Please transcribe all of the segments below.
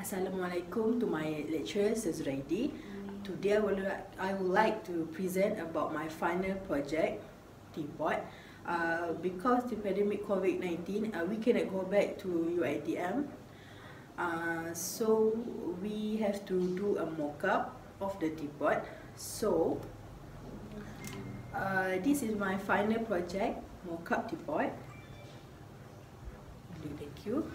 Assalamualaikum to my lecturer, Sezraidi. Today I would like to present about my final project, Teapot. Because the pandemic COVID-19, we cannot go back to UITM. So we have to do a mock-up of the teapot. So this is my final project, mock-up teapot. Thank you.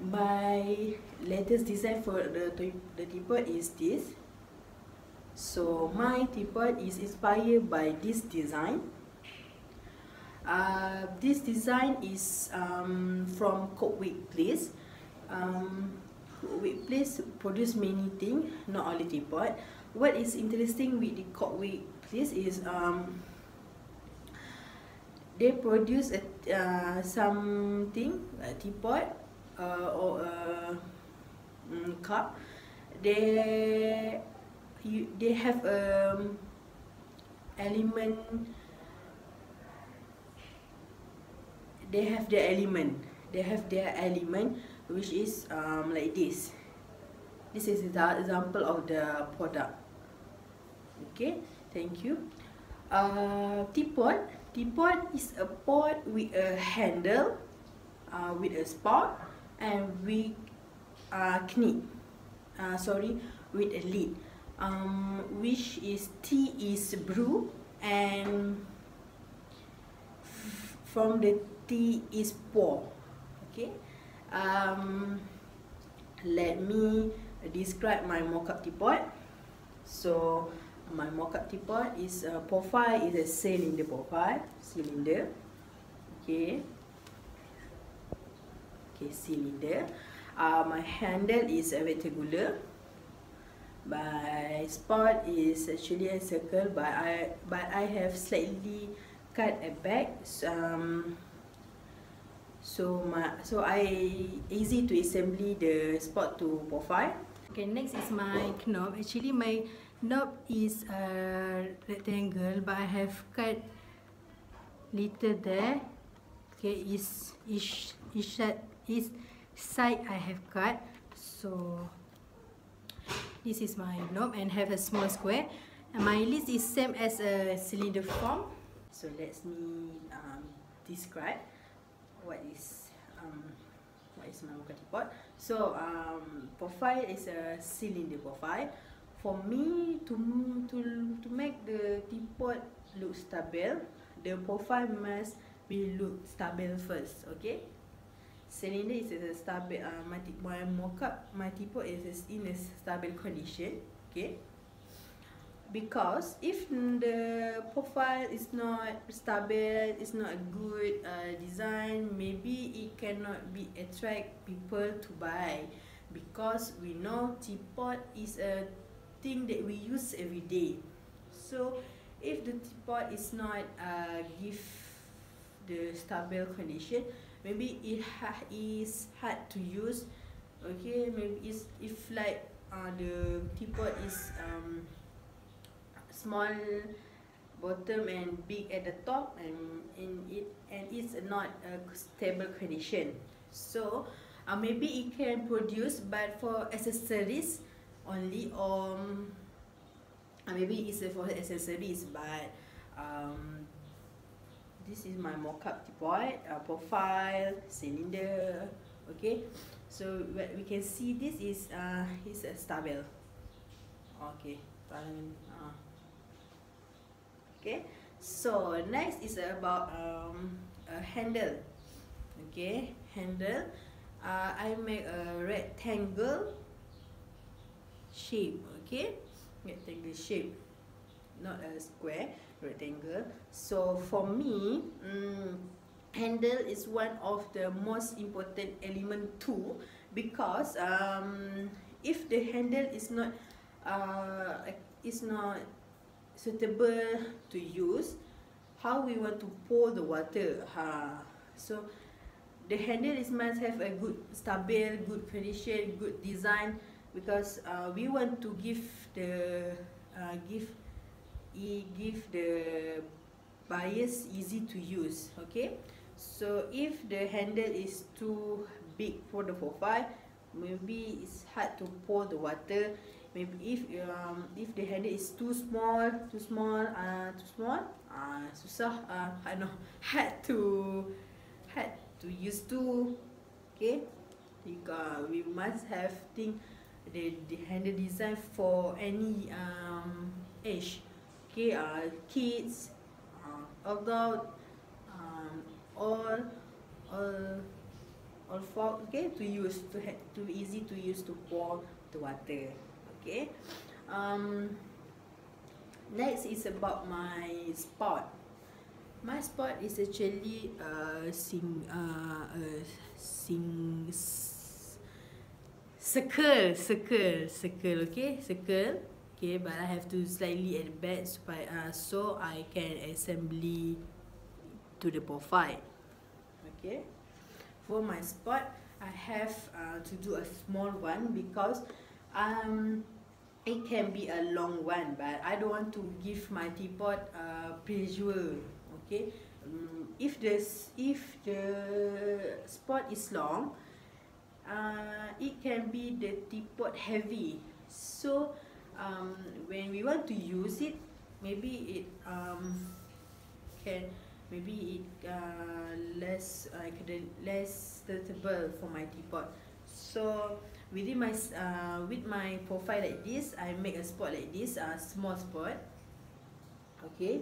My latest design for the teapot is this. So my teapot is inspired by this design. This design is from Cookwick Place. Cookwick Place produce many things, not only teapot. What is interesting with the Cookwick Place is they produce something like teapot or a cup. They have element. They have their element. They have their element, which is like this. This is the example of the product. Okay, thank you. Teapot. Teapot is a pot with a handle, with a spout, and with with a lid. Which is tea is brew, and from the tea is pour. Okay. Let me describe my mock-up teapot. So my mock-up teapot is profile is a cylinder profile. Cylinder. Okay. Okay, cylinder. My handle is a rectangular. My spout is actually a circle, but I have slightly cut a back. So I easy to assembly the spout to profile. Okay, next is my knob. Actually, my knob is a rectangle, but I have cut little there. Okay, each side I have cut. So this is my knob and have a small square. And my list is same as a cylinder form. So let me describe what is my mock-up teapot. So profile is a cylinder profile. For me to make the teapot look stable, the profile must be look stable first. Okay. Cylinder is a stable. My mock-up, my teapot is in a stable condition. Okay. Because if the profile is not stable, it's not a good design, maybe it cannot be attract people to buy. Because we know teapot is a thing that we use every day. So if the teapot is not give the stable condition, maybe it is hard to use. Okay, maybe it's if like the teapot is small bottom and big at the top, and it's not a stable condition. So maybe it can produce, but for accessories only, or maybe it's for accessories. But this is my mock-up teapot, profile, cylinder. Okay, so what we can see, this is a stable. Okay. Okay, so next is about a handle. Okay, handle. I make a rectangle shape. Okay, rectangle shape, not a square, rectangle. So for me, handle is one of the most important element too, because if the handle is not suitable to use, how we want to pour the water. So the handle must have a good stable, good condition, good design, because we want to give the buyers easy to use. Okay, so if the handle is too big for the profile, maybe it's hard to pour the water. Maybe if the handle is too small, susah, no, hard to use to. Okay, we must have the handle design for any age. Okay, kids, adult, all for, okay, to use, to easy to use to pour the water. Okay, next is about my spot. My spot is actually circle, okay, circle. Okay, but I have to slightly at the back so I can assembly to the profile. Okay, for my spot, I have to do a small one because it can be a long one, but I don't want to give my teapot pressure. Okay, if the spot is long, it can be the teapot heavy. So when we want to use it, maybe it less suitable for my teapot. So within my with my profile like this, I make a spot like this, small spot. Okay,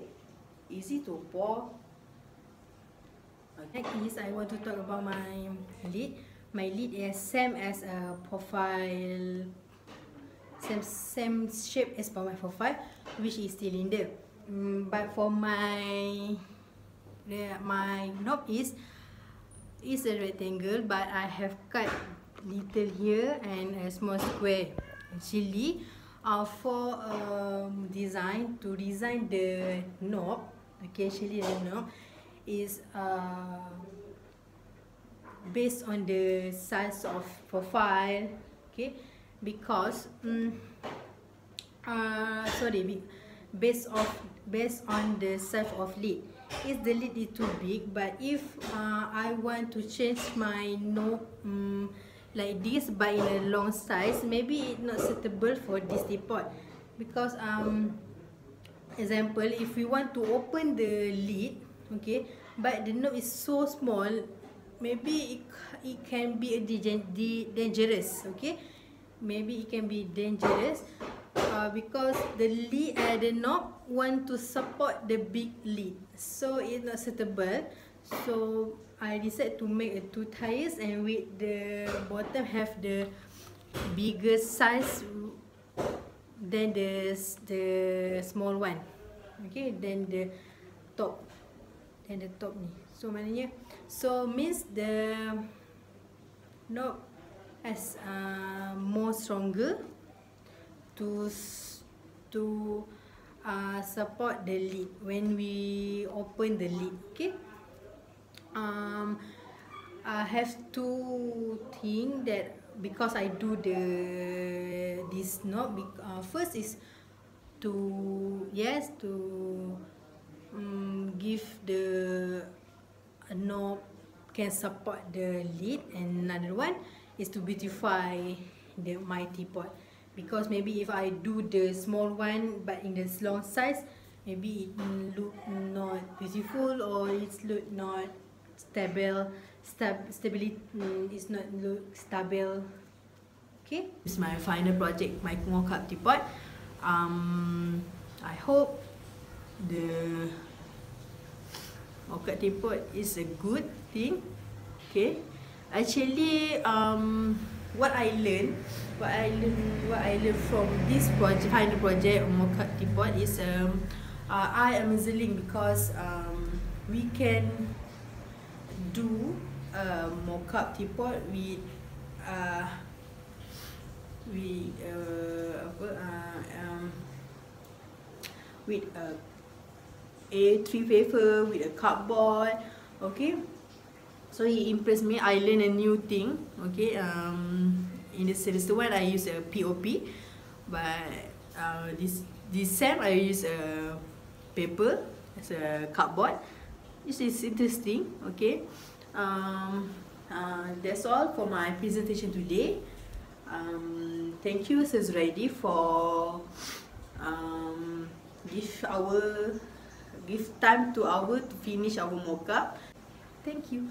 easy to pour. Okay. Next is I want to talk about my lid. My lid is same as a profile, same shape as for my profile, which is cylinder. But for my knob is a rectangle, but I have cut little here and a small square. Actually, for design the knob. Okay, actually the knob is based on the size of profile. Okay, because based on the size of lid. If the lid is too big, but if I want to change my knob like this but in a long size, maybe it's not suitable for this teapot. Because example, if we want to open the lid, okay, but the knob is so small, maybe it can be dangerous. Okay, maybe it can be dangerous because the knob want to support the big lid, so it's not suitable. So I decided to make a 2 tires, and with the bottom have the bigger size than the small one. Okay, then the top ni. So maknanya, so means the knob as more stronger to support the lid when we open the lid. Okay, I have 2 things that because I do this knob. First is to give the knob can support the lid, and another one is to beautify my teapot. Because maybe if I do the small one but in the long size, maybe it look not beautiful, or it's look not stability is not look stable. Okay, this is my final project, my mock-up teapot. I hope the mock-up teapot is a good thing. Okay, actually what I learned from this final project mock-up teapot is I am amazing because we can do a mock-up teapot with a A3 paper, with a cardboard. Okay, so he impressed me. I learned a new thing. Okay, in the semester 1 I use a POP, but this sem I use a paper as a cardboard. This is interesting. Okay, That's all for my presentation today. Thank you, Sir Zuraidi, for give time to finish our mock-up. Thank you.